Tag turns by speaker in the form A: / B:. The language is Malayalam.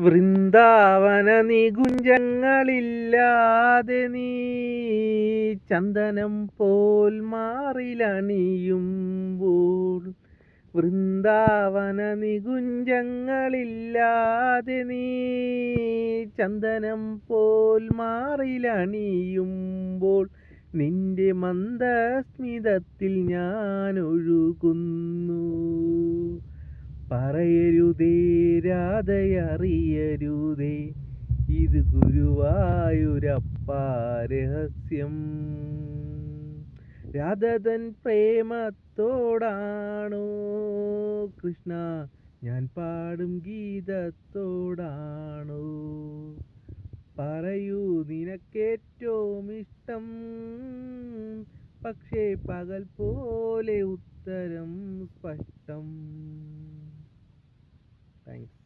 A: വൃന്ദാവന നികുഞ്ചങ്ങളില്ലാതെ നീ ചന്ദനം പോൽ മാറിലണിയുമ്പോൾ, വൃന്ദാവന നികുഞ്ചങ്ങളില്ലാതെ നീ ചന്ദനം പോൽ മാറിലണിയുമ്പോൾ, നിന്റെ മന്ദസ്മിതത്തിൽ ഞാൻ ഒഴുകുന്നു. പറയരുതേ രാധയറിയരുതേ, ഇത് ഗുരുവായൂരപ്പാ രഹസ്യം. രാധതൻ പ്രേമത്തോടാണോ കൃഷ്ണ ഞാൻ പാടും ഗീതത്തോടാണോ? പറയൂ നിനക്കേറ്റവും ഇഷ്ടം, പക്ഷേ പകൽ പോലെ ഉത്തരം സ്പഷ്ടം. താങ്ക്സ്.